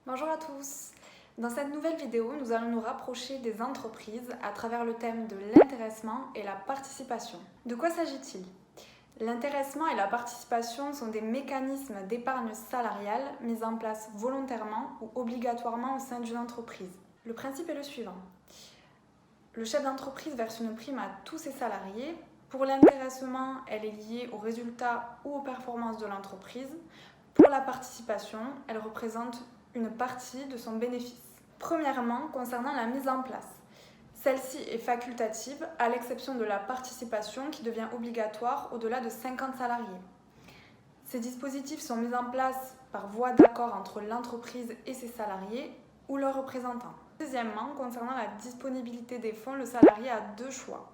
Bonjour à tous. Dans cette nouvelle vidéo, nous allons nous rapprocher des entreprises à travers le thème de l'intéressement et la participation. De quoi s'agit-il ? L'intéressement et la participation sont des mécanismes d'épargne salariale mis en place volontairement ou obligatoirement au sein d'une entreprise. Le principe est le suivant. Le chef d'entreprise verse une prime à tous ses salariés. Pour l'intéressement, elle est liée aux résultats ou aux performances de l'entreprise. Pour la participation, elle représente une partie de son bénéfice. Premièrement, concernant la mise en place. Celle-ci est facultative, à l'exception de la participation qui devient obligatoire au-delà de 50 salariés. Ces dispositifs sont mis en place par voie d'accord entre l'entreprise et ses salariés ou leurs représentants. Deuxièmement, concernant la disponibilité des fonds, le salarié a deux choix.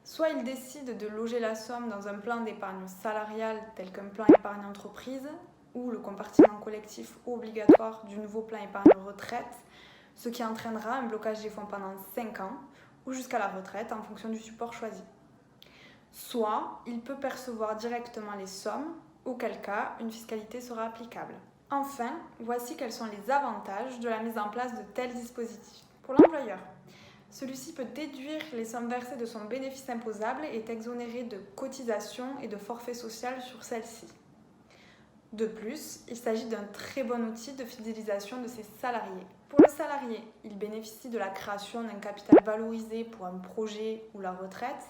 Soit il décide de loger la somme dans un plan d'épargne salariale tel qu'un plan épargne entreprise ou le compartiment collectif ou obligatoire du nouveau plan épargne retraite, ce qui entraînera un blocage des fonds pendant 5 ans ou jusqu'à la retraite en fonction du support choisi. Soit il peut percevoir directement les sommes, auquel cas une fiscalité sera applicable. Enfin, voici quels sont les avantages de la mise en place de tels dispositifs. Pour l'employeur, celui-ci peut déduire les sommes versées de son bénéfice imposable et est exonéré de cotisations et de forfait social sur celles-ci. De plus, il s'agit d'un très bon outil de fidélisation de ses salariés. Pour le salarié, il bénéficie de la création d'un capital valorisé pour un projet ou la retraite.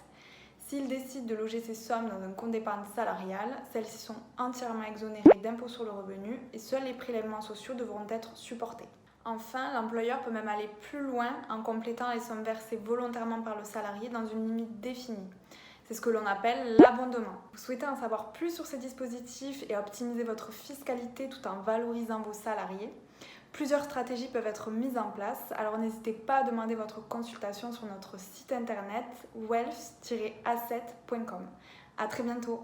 S'il décide de loger ses sommes dans un compte d'épargne salariale, celles-ci sont entièrement exonérées d'impôt sur le revenu et seuls les prélèvements sociaux devront être supportés. Enfin, l'employeur peut même aller plus loin en complétant les sommes versées volontairement par le salarié dans une limite définie. C'est ce que l'on appelle l'abondement. Vous souhaitez en savoir plus sur ces dispositifs et optimiser votre fiscalité tout en valorisant vos salariés ? Plusieurs stratégies peuvent être mises en place, alors n'hésitez pas à demander votre consultation sur notre site internet wealth-asset.com. À très bientôt.